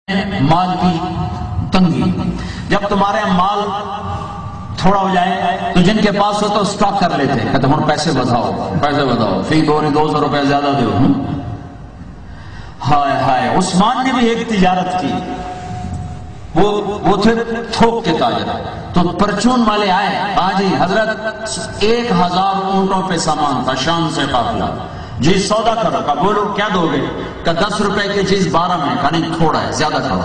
مال کی تنگی، جب تمہارے مال تھوڑا ہو جائے تو جن کے پاس ہو تو سٹاک کر لیتے ہیں، کہتے ہیں پیسے بتاؤ فی دوری 200 روپے زیادہ دو۔ ہائے ہائے، عثمان نے بھی ایک تجارت کی، وہ تھے تھوک کے تاجر، تو پرچون والے آئے، ہاں جی حضرت 1000 اونٹوں پہ سامان تھا، شام سے قافلہ، جی سودا کرو، کہا بولو کیا دو گے؟ کہا 10 روپے کی چیز 12 میں، کہا نہیں تھوڑا ہے زیادہ کرو۔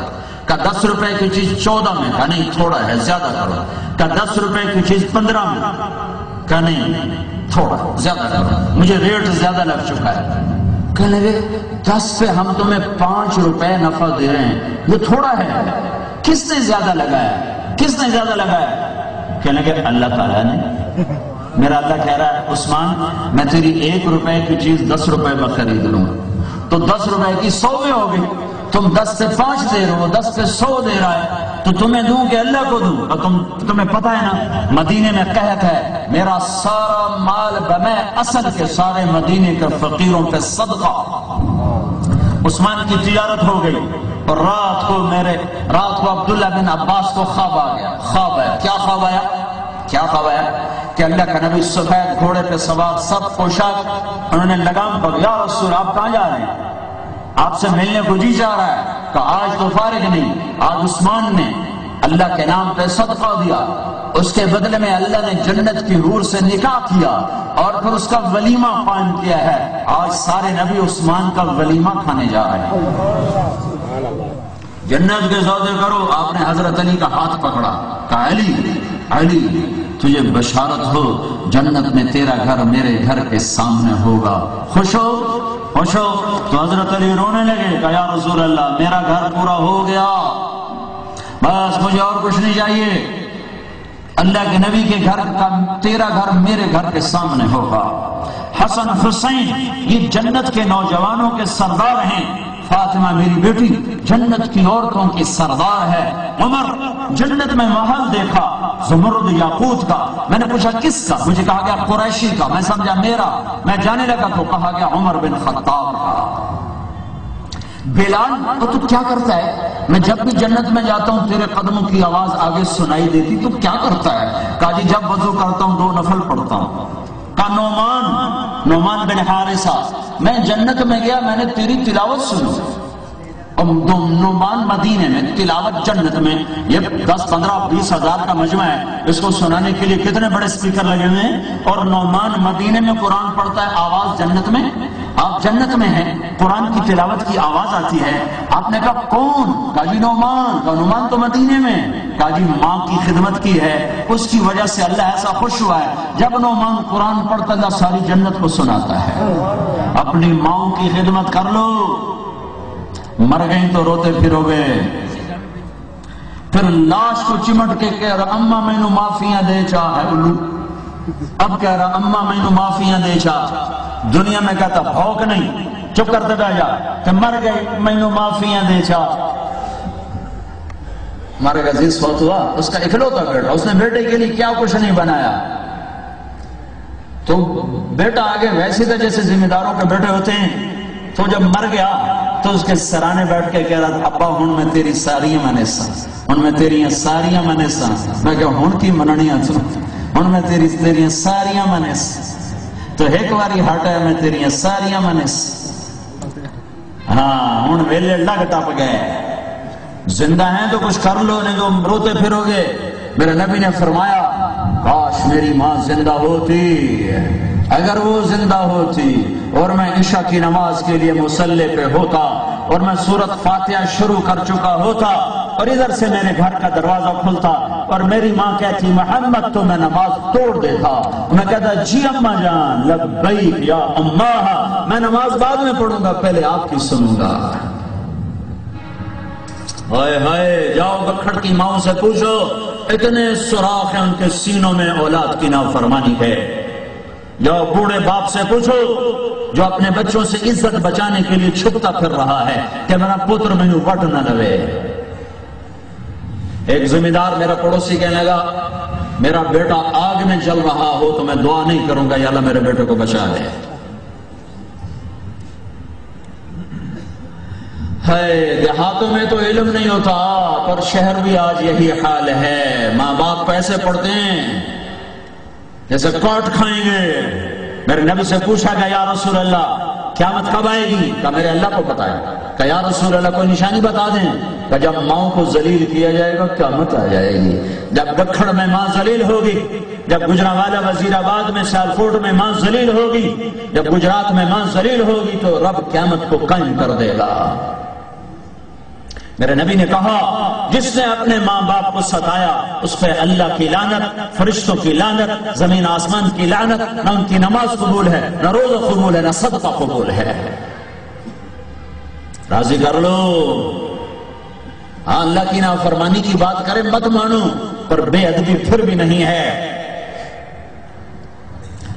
کہا 10 روپے کی چیز 14 میں، کہا نہیں تھوڑا ہے زیادہ کرو۔ کہا 10 روپے کی چیز 15 میں، کہا نہیں تھوڑا زیادہ کرو، مجھے ریٹ زیادہ لگ چکا ہے۔ کہنے لگے 10 پہ ہم تمہیں 5 روپے نفع دے رہے ہیں، یہ تھوڑا ہے، کس نے زیادہ لگایا؟ کس نے زیادہ لگایا؟ کہنے لگے اللہ تعالیٰ نے۔ میرا اللہ کہہ رہا ہے عثمان میں تیری 1 روپے کی چیز 10 روپے میں خرید لوں، تو 10 روپے کی 100 میں ہوگی، تم 10 سے 5 دے رہے ہو، 10 سے 100 دے رہا ہے، تو تمہیں دوں کہ اللہ کو دوں؟ اور تمہیں پتہ ہے نا مدینے میں قحط ہے، میرا سارا مال بمے اصل کے سارے مدینے کے فقیروں پہ صدقہ۔ عثمان کی تجارت ہو گئی، اور رات کو عبداللہ بن عباس کو خواب آ گیا۔ خواب آیا، کیا خواب آیا؟ کہ اللہ کا نبی سفید گھوڑے پہ سوار، سب پوشاک، انہوں نے لگام پکڑی، یا رسول آپ کہاں جا رہے ہیں؟ آپ سے ملنے کو جی چاہ رہا ہے۔ کہ آج تو فارغ نہیں، آج عثمان نے اللہ کے نام پہ صدقہ دیا، اس کے بدلے میں اللہ نے جنت کی حور سے نکاح کیا اور پھر اس کا ولیمہ قائم کیا ہے، آج سارے نبی عثمان کا ولیمہ کھانے جا رہے ہیں۔ جنت کے سودے کرو۔ آپ نے حضرت علی کا ہاتھ پکڑا، کہا علی تجھے بشارت ہو، جنت میں تیرا گھر میرے گھر کے سامنے ہوگا، خوش ہو؟ تو حضرت علی رونے لگے، کہا یا رسول اللہ میرا گھر پورا ہو گیا، بس مجھے اور کچھ نہیں چاہیے، اللہ کے نبی کے گھر کا تیرا گھر میرے گھر کے سامنے ہوگا۔ حسن حسین یہ جنت کے نوجوانوں کے سردار ہیں، فاطمہ میری بیٹی جنت کی عورتوں کی سردار ہے، عمر جنت میں محل دیکھا زمرد یاقوت کا، میں نے پوچھا کس کا؟ مجھے کہا گیا قریشی کا، میں سمجھا میرا، میں جانے لگا تو کہا گیا عمر بن خطاب کا۔ بلال تو کیا کرتا ہے؟ میں جب بھی جنت میں جاتا ہوں تیرے قدموں کی آواز آگے سنائی دیتی، تو کیا کرتا ہے؟ کہا جی جب وضو کرتا ہوں 2 نفل پڑھتا ہوں۔ کہا نعمان بن حارثہ میں جنت میں گیا، میں نے تیری تلاوت سنی، اور نعمان مدینے میں تلاوت جنت میں، یہ 10 15 20 ہزار کا مجمع ہے، اس کو سنانے کے لیے کتنے بڑے سپیکر لگے ہوئے ہیں، اور نعمان مدینے میں قرآن پڑھتا ہے، آواز جنت میں، آپ جنت میں ہیں، قرآن کی تلاوت کی آواز آتی ہے۔ آپ نے کہا کون؟ کہا جی نعمان۔ کہا نعمان تو مدینے میں۔ کہا جی ماں کی خدمت کی ہے، اس کی وجہ سے اللہ ایسا خوش ہوا ہے، جب نعمان قرآن پڑھتا اللہ ساری جنت کو سناتا ہے۔ اپنی ماں کی خدمت کر لو، مر گئی تو روتے پھرو گے، پھر لاش کو چمٹ کے کہہ رہا اماں میں نو معافیاں دے چاہ ہے الو، اب کہہ رہا اماں میں نو معافیاں دے چاہ، دنیا میں کہتا بھوک نہیں، چپ کرتے بیٹھ جا، کہ مر گئی میں نو معافیاں دے چاہ۔ ہمارے عزیز فوت ہوا، اس کا اکلوتا بیٹا، اس نے بیٹے کے لیے کیا کچھ نہیں بنایا، تو بیٹا آگے ویسے تھا جیسے ذمہ داروں کے بیٹے ہوتے ہیں، تو جب مر گیا تو اس کے سرانے بیٹھ کے کہہ رہا تھا ابا ہن میں تیری ساریاں منیساں، ہن میں تیریاں ساریاں منیساں، میں کہ ہن کی مننیاں تو ہن میں تیریاں ساریاں منیساں، تو ایک واری ہٹا ہے میں تیریاں ساریاں منیساں، ہاں ہن ویلے لگ ٹپ گئے، زندہ ہیں تو کچھ کر لو، نہیں تو روتے پھرو گے۔ میرے نبی نے فرمایا کاش میری ماں زندہ ہوتی، اگر وہ زندہ ہوتی اور میں عشاء کی نماز کے لیے مصلی پہ ہوتا اور میں سورت فاتحہ شروع کر چکا ہوتا اور ادھر سے میرے گھر کا دروازہ کھلتا اور میری ماں کہتی محمد، تو میں نماز توڑ دیتا، میں کہتا جی اماں جان لبیک یا اماں، میں نماز بعد میں پڑھوں گا، پہلے آپ کی سنوں گا۔ ہائے ہائے، جاؤ بکھڑ کی ماں سے پوچھو، اتنے سوراخ ہیں ان کے سینوں میں اولاد کی نافرمانی ہے۔ جاؤ بوڑھے باپ سے پوچھو جو اپنے بچوں سے عزت بچانے کے لیے چھپتا پھر رہا ہے کہ میرا پتر میں وٹ نہ لوے۔ ایک ذمہ دار میرا پڑوسی کہنے لگا میرا بیٹا آگ میں جل رہا ہو تو میں دعا نہیں کروں گا یا اللہ میرے بیٹے کو بچا لے۔ ہے دیہاتوں میں تو علم نہیں ہوتا، پر شہر بھی آج یہی حال ہے. ماں باپ پیسے پڑتے ہیں جیسے کاٹ کھائیں گے. میرے نبی سے پوچھا گیا یا رسول اللہ قیامت کب آئے گی؟ کہا میرے اللہ کو پتا ہے. کہا یا رسول اللہ کوئی نشانی بتا دیں. کہا جب ماؤں کو ذلیل کیا جائے گا قیامت آ جائے گی. جب دکھڑ میں ماں ذلیل ہوگی، جب گجرانوالہ وزیر آباد میں سیالکوٹ میں ماں ذلیل ہوگی، جب گجرات میں ماں ذلیل ہوگی تو رب قیامت کو قائم کر دے گا. میرے نبی نے کہا جس نے اپنے ماں باپ کو ستایا اس پہ اللہ کی لعنت، فرشتوں کی لعنت، زمین آسمان کی لعنت. نہ ان کی نماز قبول ہے، نہ روزہ قبول ہے، نہ صدقہ قبول ہے. راضی کر لو. ہاں اللہ کی نافرمانی کی بات کرے مت مانو، پر بے ادبی پھر بھی نہیں ہے.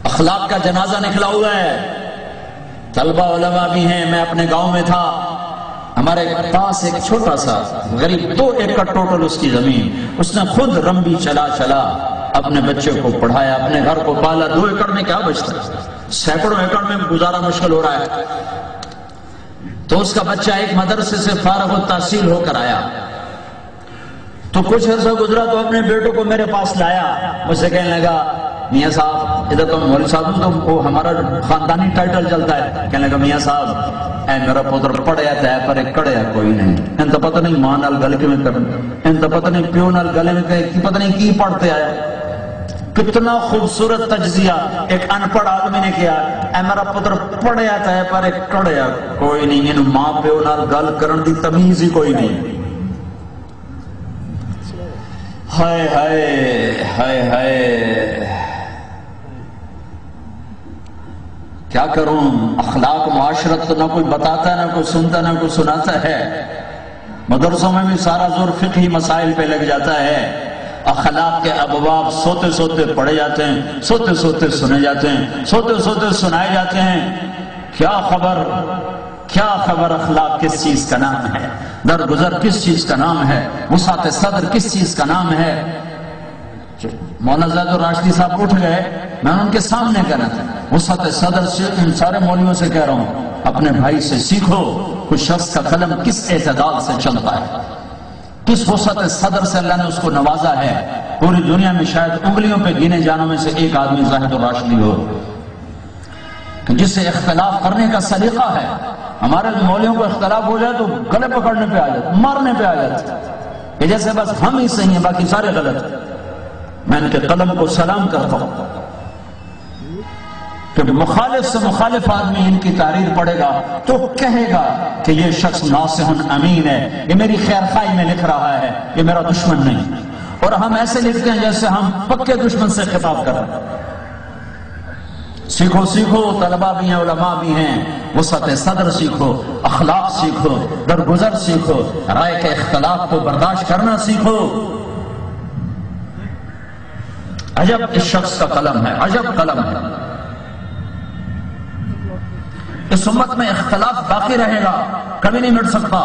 اخلاق کا جنازہ نکلا ہوا ہے. طلبہ علماء بھی ہیں. میں اپنے گاؤں میں تھا، ہمارے پاس ایک چھوٹا سا غریب 2 ایکڑ ٹوٹل اس کی زمین، اس نے خود رمبی چلا اپنے بچے کو پڑھایا، اپنے گھر کو پالا. 2 ایکڑ میں کیا بچتا ہے؟ سینکڑوں ایکڑ میں گزارا مشکل ہو رہا ہے. تو اس کا بچہ ایک مدرسے سے فارغ التحصیل ہو کر آیا تو کچھ عرصہ گزرا تو اپنے بیٹوں کو میرے پاس لایا. مجھ سے کہنے لگا میاں صاحب، ادھر تو مولوی صاحب تو وہ ہمارا خاندانی ٹائٹل چلتا ہے. کہنے لگا میاں صاحب اے میرا پتر پڑھیا تھا پر ایک کڑیا کوئی نہیں. ان تو پتہ نہیں ماں نال گل میں کرنا، ان تو پتہ نہیں پیو نال گلے میں پتہ نہیں کی پڑھتے آیا. کتنا خوبصورت تجزیہ ایک ان پڑھ آدمی نے کیا. اے میرا پتر پڑھیا تھا پر ایک کڑیا کوئی نہیں. ان ماں پیو نال گل کرن دی تمیز ہی کوئی نہیں. ہائے ہائے ہائے ہائے کیا کروں. اخلاق معاشرت تو نہ کوئی بتاتا ہے، نہ کوئی سنتا، نہ کوئی سناتا ہے. مدرسوں میں بھی سارا زور فقہی مسائل پہ لگ جاتا ہے. اخلاق کے ابواب سوتے سوتے پڑھے جاتے ہیں، سوتے سوتے سنے جاتے ہیں، سوتے سوتے سنائے جاتے ہیں. کیا خبر اخلاق کس چیز کا نام ہے، درگزر کس چیز کا نام ہے، وسعت صدر کس چیز کا نام ہے. مولانا زید الراشدی صاحب اٹھ گئے، میں ان کے سامنے کہنا تھا. وسعت صدر سے ان سارے مولویوں سے کہہ رہا ہوں اپنے بھائی سے سیکھو. کچھ شخص کا قلم کس اعتدال سے چلتا ہے، کس وسعت صدر سے اللہ نے اس کو نوازا ہے. پوری دنیا میں شاید انگلیوں پہ گنے جانوں میں سے ایک آدمی زاہد الراشدی ہو جس سے اختلاف کرنے کا سلیقہ ہے. ہمارے مولویوں کو اختلاف ہو جائے تو گلے پکڑنے پہ آ جاتے، مارنے پہ آ جاتے کہ جیسے بس ہم ہی صحیح ہیں باقی سارے غلط. میں ان کے قلم کو سلام کرتا ہوں کہ مخالف سے مخالف آدمی ان کی تحریر پڑھے گا تو کہے گا کہ یہ شخص ناصح امین ہے، یہ میری خیر خواہی میں لکھ رہا ہے، یہ میرا دشمن نہیں. اور ہم ایسے لکھتے ہیں جیسے ہم پکے دشمن سے خطاب کر رہے ہیں. سیکھو سیکھو، طلبہ بھی ہیں، علماء بھی ہیں. وسعت صدر سیکھو، اخلاق سیکھو، درگزر سیکھو، رائے کے اختلاف کو برداشت کرنا سیکھو. عجب اس شخص کا قلم ہے، عجب قلم ہے. اس امت میں اختلاف باقی رہے گا، کبھی نہیں مٹ سکتا.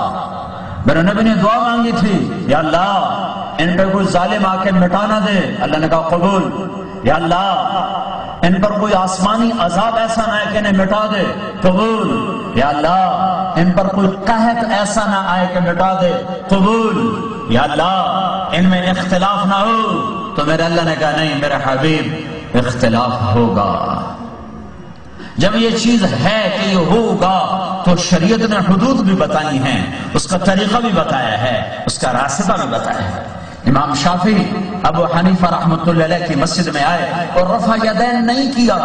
میرے نبی نے دعا مانگی تھی یا اللہ ان پہ کوئی ظالم آ کے مٹانا دے. اللہ نے کہا قبول. یا اللہ ان پر کوئی آسمانی عذاب ایسا نہ آئے کہ انہیں مٹا دے. قبول. یا اللہ ان پر کوئی قحط ایسا نہ آئے کہ مٹا دے. قبول. یا اللہ ان میں اختلاف نہ ہو. تو میرے اللہ نے کہا نہیں میرے حبیب اختلاف ہوگا. جب یہ چیز ہے کہ یہ ہوگا تو شریعت نے حدود بھی بتائی ہیں، اس کا طریقہ بھی بتایا ہے، اس کا راستہ بھی بتایا ہے. امام شافعی ابو حنیفہ رحمۃ اللہ علیہ کی مسجد میں آئے اور رفع یدین نہیں کیا.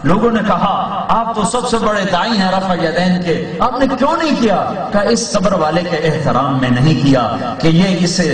لوگوں نے کہا آپ تو سب سے بڑے داعی ہیں رفع یدین کے، آپ نے کیوں نہیں کیا؟ کہ اس قبر والے کے احترام میں نہیں کیا کہ یہ اسے